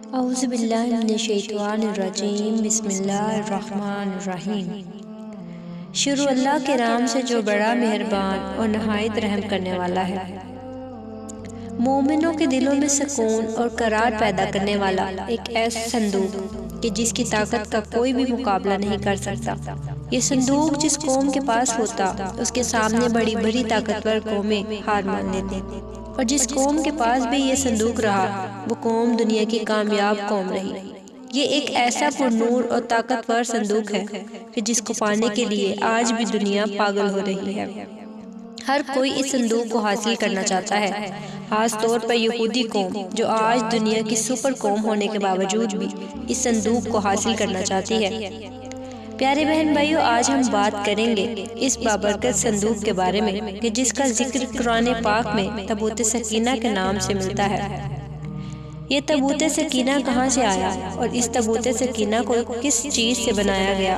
اعوذ باللہ من الشیطان الرجیم بسم اللہ الرحمن الرحیم۔ شروع اللہ کے نام سے جو بڑا مہربان اور نہایت رحم کرنے والا ہے۔ مومنوں کے دلوں میں سکون اور قرار پیدا کرنے والا ایک ایسا صندوق کہ جس کی طاقت کا کوئی بھی مقابلہ نہیں کر سکتا۔ یہ صندوق جس قوم کے پاس ہوتا اس کے سامنے بڑی بڑی طاقتور قومیں ہار مان لیتی، اور جس قوم کے پاس بھی یہ صندوق رہا وہ قوم دنیا کی کامیاب قوم رہی۔ یہ ایک ایسا پرنور اور طاقتور صندوق ہے کہ جس کو پانے کے لیے آج بھی دنیا پاگل ہو رہی ہے۔ ہر کوئی اس صندوق کو حاصل کرنا چاہتا ہے، خاص طور پر یہودی قوم جو آج دنیا کی سپر قوم ہونے کے باوجود بھی اس صندوق کو حاصل کرنا چاہتی ہے۔ پیارے بہن بھائیو، آج ہم بات کریں گے اس بابرکت صندوق کے بارے میں کہ جس کا ذکر قرآن پاک میں تابوت سکینہ کے نام سے ملتا ہے۔ یہ تابوت سکینہ کہاں سے آیا اور اس تابوت سکینہ کو کس چیز سے بنایا گیا،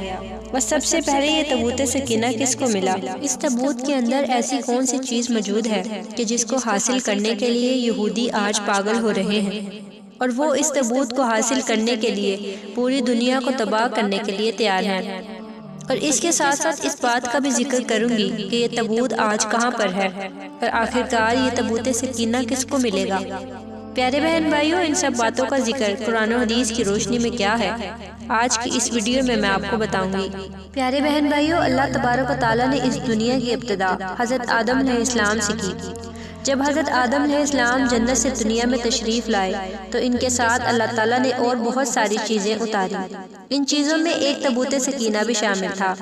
اور سب سے پہلے یہ تابوت سکینہ کس کو ملا؟ اس تابوت کے اندر ایسی کون سی چیز موجود ہے کہ جس کو حاصل کرنے کے لیے یہودی آج پاگل ہو رہے ہیں، اور وہ اس تابوت کو حاصل کرنے کے لیے پوری دنیا کو تباہ کرنے کے لیے تیار ہیں۔ اور اس کے ساتھ ساتھ اس بات کا بھی ذکر کروں گی کہ یہ تابوت آج کہاں پر ہے، اور آخرکار یہ تابوت سکینہ کس کو ملے گا۔ پیارے بہن بھائیوں، ان سب باتوں کا ذکر قرآن و حدیث کی روشنی میں کیا ہے، آج کی اس ویڈیو میں آپ کو بتاؤں گی۔ پیارے بہن بھائیوں، اللہ تبارک و تعالیٰ نے اس دنیا کی ابتدا حضرت آدم علیہ السلام سے کی۔ جب حضرت آدم علیہ السلام جنت سے دنیا میں تشریف لائے تو ان کے ساتھ اللہ تعالیٰ نے اور بہت ساری چیزیں اتاری۔ ان چیزوں میں ایک تابوت سکینہ بھی شامل تھا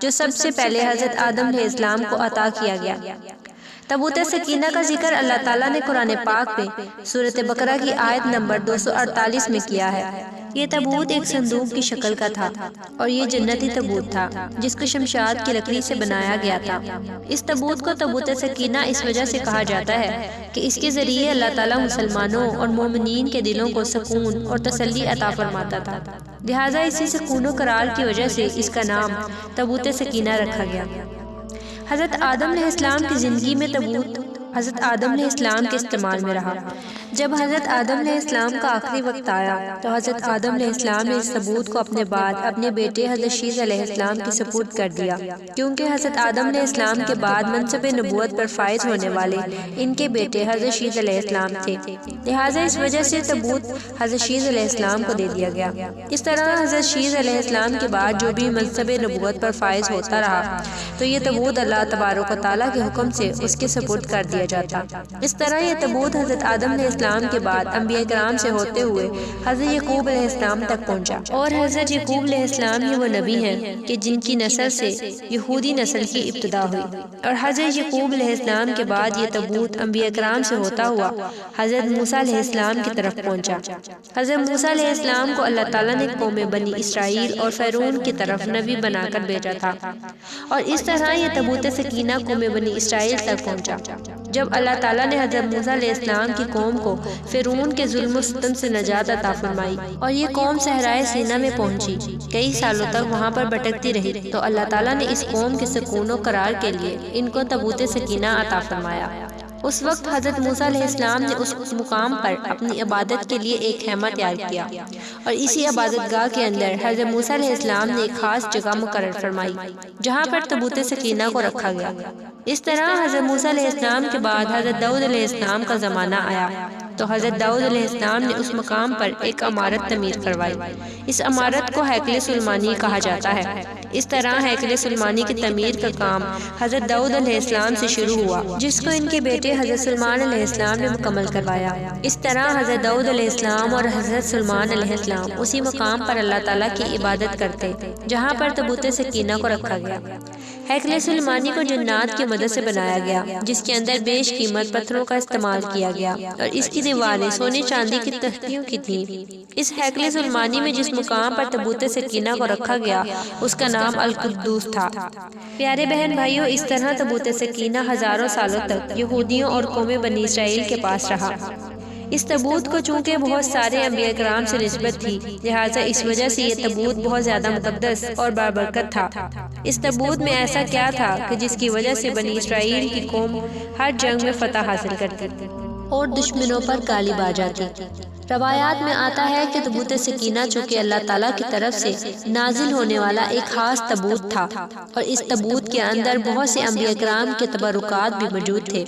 جو سب سے پہلے حضرت آدم علیہ السلام کو عطا کیا گیا۔ تابوت سکینہ کا ذکر اللہ تعالیٰ نے قرآن پاک میں سورۃ بقرہ کی آیت نمبر 248 میں کیا ہے۔ یہ تابوت ایک صندوق کی شکل کا تھا، اور یہ جنتی تابوت تھا جس کو شمشاد کی لکڑی سے بنایا گیا تھا۔ اس تابوت کو تابوت سکینہ اس وجہ سے کہا جاتا ہے کہ اس کے ذریعے اللہ تعالیٰ مسلمانوں اور مومنین کے دلوں کو سکون اور تسلی عطا فرماتا تھا، لہٰذا اسی سکون و قرار کی وجہ سے اس کا نام تابوت سکینہ رکھا گیا۔ حضرت آدم علیہ السلام کی زندگی میں تابوت حضرت آدم علیہ السلام کے استعمال میں رہا۔ جب حضرت آدم علیہ السلام کا آخری وقت آیا تو حضرت آدم علیہ السلام نے اس تابوت کو اپنے بعد اپنے بیٹے حضرت شیث علیہ السلام کی سپرد کر دیا، کیونکہ حضرت آدم علیہ السلام کے بعد منصب نبوت پر فائز ہونے والے ان کے بیٹے حضرت شیث علیہ السلام تھے، لہٰذا اس وجہ سے تابوت حضرت شیث علیہ السلام کو دے دیا گیا۔ اس طرح حضرت شیث علیہ السلام کے بعد جو بھی منصب نبوت پر فائز ہوتا رہا تو یہ تابوت اللہ تبارک و تعالیٰ کے حکم سے اس کے سپرد کر دیا جاتا۔ اس طرح یہ تابوت حضرت آدم علیہ السلام کے بعد انبیاء کرام سے ہوتے ہوئے حضرت یعقوب علیہ السلام تک پہنچا، اور حضرت یعقوب علیہ السلام ہی وہ نبی ہیں کہ جن کی نسل سے یہودی نسل کی ابتدا ہوئی، اور حضرت یعقوب علیہ السلام کے بعد یہ تابوت انبیاء کرام سے ہوتا ہوا حضرت موسیٰ علیہ السلام کی طرف پہنچا۔ حضرت موسیٰ علیہ السلام کو اللہ تعالیٰ نے قوم بنی اسرائیل اور فرعون کی طرف نبی بنا کر بھیجا تھا، اور اس طرح یہ تابوت سکینہ قوم بنی اسرائیل تک پہنچا۔ جب اللہ تعالیٰ نے حضرت موسیٰ علیہ السلام کی قوم کو فرعون کے ظلم و ستم سے نجات عطا فرمائی اور یہ قوم صحرائے سینا میں پہنچی، کئی سالوں تک وہاں پر بھٹکتی رہی، تو اللہ تعالیٰ نے اس قوم کے سکون و قرار کے لیے ان کو تابوت سکینہ عطا فرمایا۔ اس وقت حضرت موسیٰ علیہ السلام نے اس مقام پر اپنی عبادت کے لیے ایک خیمہ تیار کیا، اور اسی عبادت گاہ کے اندر حضرت موسیٰ علیہ السلام نے ایک خاص جگہ مقرر فرمائی جہاں پر تابوت سکینہ کو رکھا گیا۔ اس طرح حضرت موسیٰ علیہ السلام کے بعد حضرت داؤد علیہ السلام کا زمانہ آیا تو حضرت داؤد علیہ السلام نے اس مقام پر ایک عمارت تعمیر کروائی۔ اس عمارت کو ہیکل سلیمانی کہا جاتا ہے۔ اس طرح ہیکل سلیمانی کی تعمیر کا کام حضرت داؤد علیہ السلام سے شروع ہوا، جس کو ان کے بیٹے حضرت سلیمان علیہ السلام نے مکمل کروایا۔ اس طرح حضرت داؤد علیہ السلام اور حضرت سلیمان علیہ السلام اسی مقام پر اللہ تعالیٰ کی عبادت کرتے جہاں پر تابوت سکینہ کو رکھا گیا۔ ہیکل سلیمانی کو جنات کی مدد سے بنایا گیا، جس کے اندر بیش قیمت پتھروں کا استعمال کیا گیا، اور اس کی دیواریں سونے چاندی کی تختیوں کی تھیں۔ اس ہیکل سلیمانی میں جس مقام پر تابوت سکینہ کو رکھا گیا اس کا نام القدوس تھا۔ پیارے بہن بھائیوں، اس طرح تابوت سکینہ ہزاروں سالوں تک یہودیوں اور قوم بنی اسرائیل کے پاس رہا۔ اس تابوت کو چونکہ بہت سارے انبیاء کرام سے نسبت تھی، لہٰذا اس وجہ سے یہ تابوت بہت زیادہ مقدس اور بابرکت تھا۔ اس تابوت میں ایسا کیا تھا کہ جس کی وجہ سے بنی اسرائیل کی قوم ہر جنگ میں فتح حاصل کرتی اور دشمنوں پر غالب آ جاتی۔ روایات میں آتا ہے کہ تابوت سکینہ چونکہ اللہ تعالیٰ کی طرف سے نازل ہونے والا ایک خاص تابوت تھا، اور اس تابوت کے اندر بہت سے انبیاء کرام کے تبرکات بھی موجود تھے،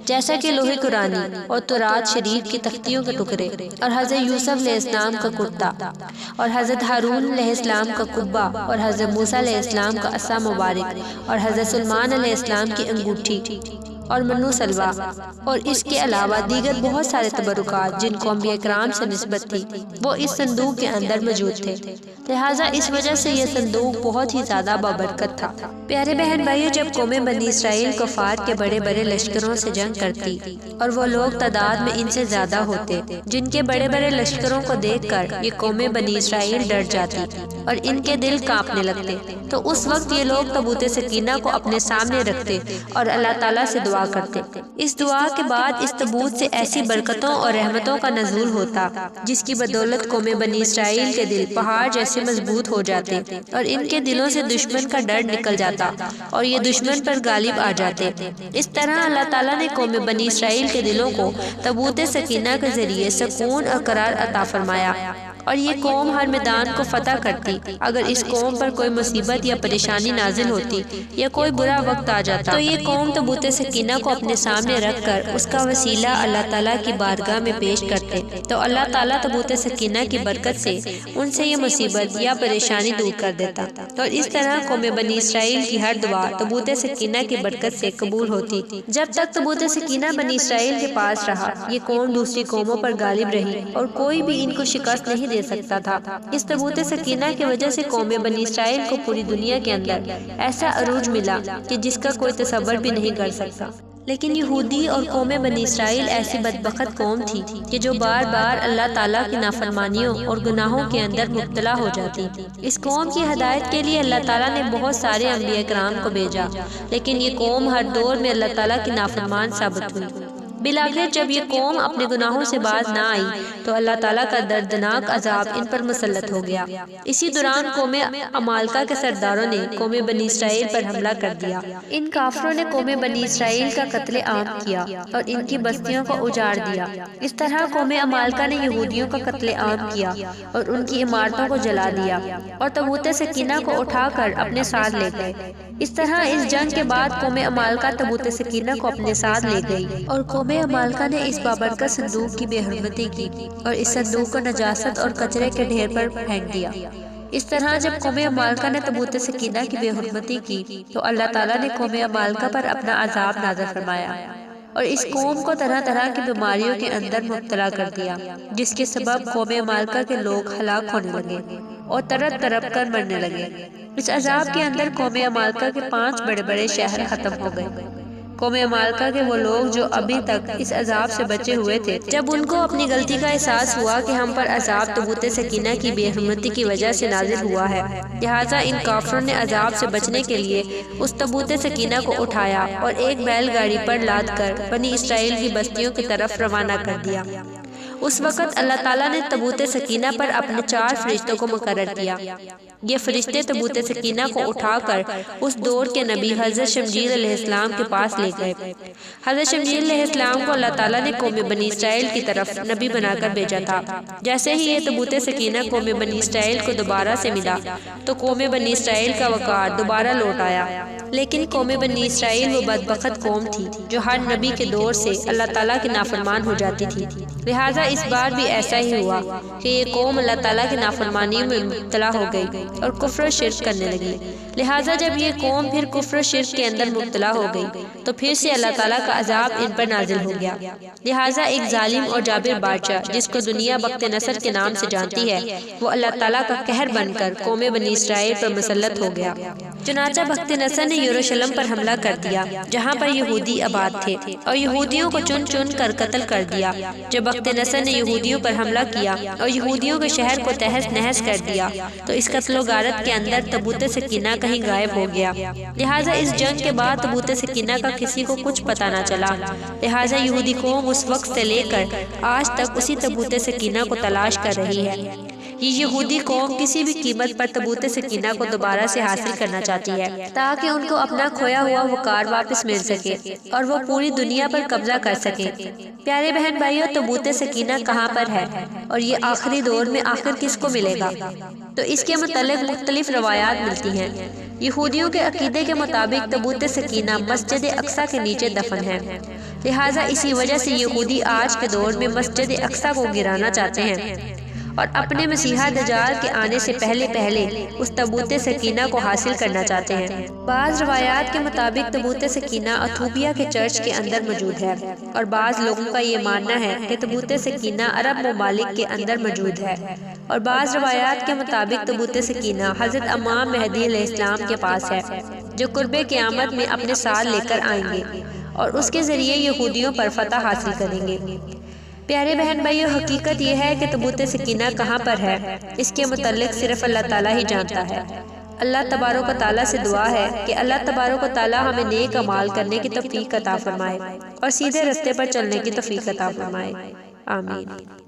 جیسا کہ لوح قرآنی اور تورات شریف کی تختیوں کے ٹکڑے، اور حضرت یوسف علیہ السلام کا کرتا، اور حضرت ہارون علیہ السلام کا قبہ، اور حضرت موسیٰ علیہ السلام کا عصا مبارک، اور حضرت سلمان علیہ السلام کی انگوٹھی اور منو سلوا، اور اس کے علاوہ دیگر بہت سارے تبرکات جن کو انبیاء کرام سے نسبت تھی وہ اس صندوق کے اندر موجود تھے، لہٰذا اس وجہ سے یہ صندوق بہت ہی زیادہ بابرکت تھا۔ پیارے بہن بھائیو، جب قوم بنی اسرائیل کفار کے بڑے بڑے لشکروں سے جنگ کرتی اور وہ لوگ تعداد میں ان سے زیادہ ہوتے، جن کے بڑے بڑے لشکروں کو دیکھ کر یہ قوم بنی اسرائیل ڈر جاتی اور ان کے دل کانپنے لگتے، تو اس وقت یہ لوگ تابوت سکینہ کو اپنے سامنے رکھتے اور اللہ تعالیٰ سے دعا کرتے۔ اس دعا کے بعد اس تابوت سے ایسی برکتوں اور رحمتوں کا نزول ہوتا جس کی بدولت قوم بنی اسرائیل کے دل پہاڑ جیسے مضبوط ہو جاتے، اور ان کے دلوں سے دشمن کا ڈر نکل جاتا اور یہ دشمن پر غالب آ جاتے۔ اس طرح اللہ تعالیٰ نے قوم بنی اسرائیل کے دلوں کو تابوت سکینہ کے ذریعے سکون اور قرار عطا فرمایا، اور یہ قوم ہر میدان کو فتح کرتی۔ اگر اس قوم پر کوئی مصیبت یا پریشانی نازل ہوتی یا کوئی برا وقت آ جاتا تو یہ قوم تابوت سکینہ کو اپنے سامنے رکھ کر اس کا وسیلہ اللہ تعالیٰ کی بارگاہ میں پیش کرتے، تو اللہ تعالیٰ تابوت سکینہ کی برکت سے ان سے یہ مصیبت یا پریشانی دور کر دیتا، اور اس طرح قوم بنی اسرائیل کی ہر دعا تابوت سکینہ کی برکت سے قبول ہوتی۔ جب تک تابوت سکینہ بنی اسرائیل کے پاس رہا، یہ قوم دوسری قوموں پر غالب رہی اور کوئی بھی ان کو شکست نہیں دے سکتا تھا۔ اس تابوت سکینہ کی وجہ سے قوم بنی اسرائیل کو پوری دنیا کے اندر ایسا عروج ملا کہ جس کا کوئی تصور بھی نہیں کر سکتا۔ لیکن یہودی اور قوم بنی اسرائیل ایسی بدبخت قوم تھی کہ جو بار بار اللہ تعالیٰ کی نافرمانیوں اور گناہوں کے اندر مبتلا ہو جاتی۔ اس قوم کی ہدایت کے لیے اللہ تعالیٰ نے بہت سارے انبیاء کرام کو بھیجا، لیکن یہ قوم ہر دور میں اللہ تعالیٰ کی نافرمان ثابت ہوئی۔ بالآخر جب یہ قوم اپنے گناہوں سے باز نہ آئی تو اللہ تعالیٰ کا دردناک عذاب ان پر مسلط ہو گیا۔ اسی دوران قوم عمالقہ کے سرداروں نے قوم بنی اسرائیل پر حملہ کر دیا۔ ان کافروں نے قوم بنی اسرائیل کا قتل عام کیا اور ان کی بستیوں کو اجاڑ دیا۔ اس طرح قوم عمالقہ نے یہودیوں کا قتل عام کیا اور ان کی عمارتوں کو جلا دیا اور تابوت سکینہ کو اٹھا کر اپنے ساتھ لے گئے۔ اس طرح اس جنگ کے بعد قوم عمالقہ تابوت سکینہ کو اپنے ساتھ لے گئی، اور قوم عمالقہ نے اس بابرکت صندوق کی بے حرمتی کی اور اس صندوق کو نجاست اور کچرے کے ڈھیر پر پھینک دیا۔ اس طرح جب قوم عمالقہ نے تابوت سکینہ کی بے حرمتی کی تو اللہ تعالیٰ نے قوم عمالقہ پر اپنا عذاب نازل فرمایا اور اس قوم کو طرح طرح کی بیماریوں کے اندر مبتلا کر دیا، جس کے سبب قوم عمالقہ کے لوگ ہلاک ہونے لگے اور تڑپ تڑپ کر مرنے لگے۔ اس عذاب کے اندر قوم عمالقہ کے 5 بڑے بڑے شہر ختم ہو گئے۔ قوم عمالقہ کے وہ لوگ جو ابھی تک اس عذاب سے بچے ہوئے تھے، جب ان کو اپنی غلطی کا احساس ہوا کہ ہم پر عذاب تابوت سکینہ کی بے حرمتی کی وجہ سے نازل ہوا ہے، لہٰذا ان کافروں نے عذاب سے بچنے کے لیے اس تابوت سکینہ کو اٹھایا اور ایک بیل گاڑی پر لاد کر بنی اسرائیل کی بستیوں کی طرف روانہ کر دیا۔ اس وقت اللہ تعالیٰ نے تابوت سکینہ پر اپنے 4 فرشتوں کو مقرر کیا۔ یہ فرشتے تابوت سکینہ کو اٹھا کر اس دور کے نبی حضرت شمشیر علیہ السلام کے پاس لے گئے۔ حضرت شمشیر علیہ السلام کو اللہ تعالیٰ نے قوم بنی اسرائیل کی طرف نبی بنا کر بھیجا تھا۔ جیسے ہی یہ تابوت سکینہ قوم بنی اسرائیل کو دوبارہ سے ملا تو قوم بنی اسرائیل کا وقار دوبارہ لوٹ آیا۔ لیکن قوم بنی اسرائیل وہ بدبخت قوم تھی جو ہر نبی کے دور سے اللہ تعالیٰ کی نافرمان ہو جاتی تھی، لہٰذا اس بار بھی ایسا ہی ہوا کہ یہ قوم اللہ تعالیٰ کی نافرمانی میں مبتلا ہو گئی اور کفر و شرک کرنے لگی۔ لہٰذا جب یہ قوم پھر کفر و شرک کے اندر مبتلا ہو گئی تو پھر سے اللہ تعالیٰ کا عذاب ان پر نازل ہو گیا۔ لہٰذا ایک ظالم اور جابر بادشاہ جس کو دنیا بخت نصر کے نام سے جانتی ہے، وہ اللہ تعالیٰ کا قہر بن کر قوم بنی اسرائیل پر مسلط ہو گیا۔ چنانچہ بخت نصر نے یروشلم پر حملہ کر دیا جہاں پر یہودی آباد تھے، اور یہودیوں کو چن چن کر قتل کر دیا۔ جب بخت نصر نے یہودیوں پر حملہ کیا اور یہودیوں کے شہر کو تہس نہس کر دیا تو اس قتل و غارت کے اندر تابوت سکینہ کہیں غائب ہو گیا۔ لہٰذا اس جنگ کے بعد تابوت سکینہ کا کسی کو کچھ پتہ نہ چلا، لہٰذا یہودی قوم اس وقت سے لے کر آج تک اسی تابوت سکینہ کو تلاش کر رہی ہے۔ یہ یہودی قوم کسی بھی قیمت پر تابوت سکینہ کو دوبارہ سے حاصل کرنا چاہتی ہے تاکہ ان کو اپنا کھویا ہوا وقار واپس مل سکے اور وہ پوری دنیا پر قبضہ کر سکیں۔ پیارے بہن بھائیوں، تابوت سکینہ کہاں پر ہے اور یہ آخری دور میں آخر کس کو ملے گا؟ تو اس کے متعلق مختلف روایات ملتی ہیں۔ یہودیوں کے عقیدے کے مطابق تابوت سکینہ مسجد اقصی کے نیچے دفن ہے، لہٰذا اسی وجہ سے یہودی آج کے دور میں مسجد اقصی کو گرانا چاہتے ہیں اور اپنے مسیحا دجال کے آنے سے پہلے اس تابوت سکینہ کو حاصل کرنا چاہتے ہیں۔ بعض روایات کے مطابق تابوت سکینہ ایتھوپیا کے چرچ کے اندر موجود ہے اور بعض لوگوں کا یہ ماننا ہے کہ تابوت سکینہ عرب ممالک کے اندر موجود ہے، اور بعض روایات کے مطابق تابوت سکینہ حضرت امام مہدی علیہ السلام کے پاس ہے، جو قرب قیامت میں اپنے ساتھ لے کر آئیں گے اور اس کے ذریعے یہودیوں پر فتح حاصل کریں گے۔ پیارے بہن بھائیو، حقیقت یہ ہے کہ تابوت سکینہ کہاں پر ہے، اس کے متعلق صرف اللہ تعالیٰ ہی جانتا ہے۔ اللہ تبارک و تعالیٰ سے دعا ہے کہ اللہ تبارک و تعالیٰ ہمیں نیک اعمال کرنے کی توفیق عطا فرمائے اور سیدھے رستے پر چلنے کی توفیق عطا فرمائے۔ آمین۔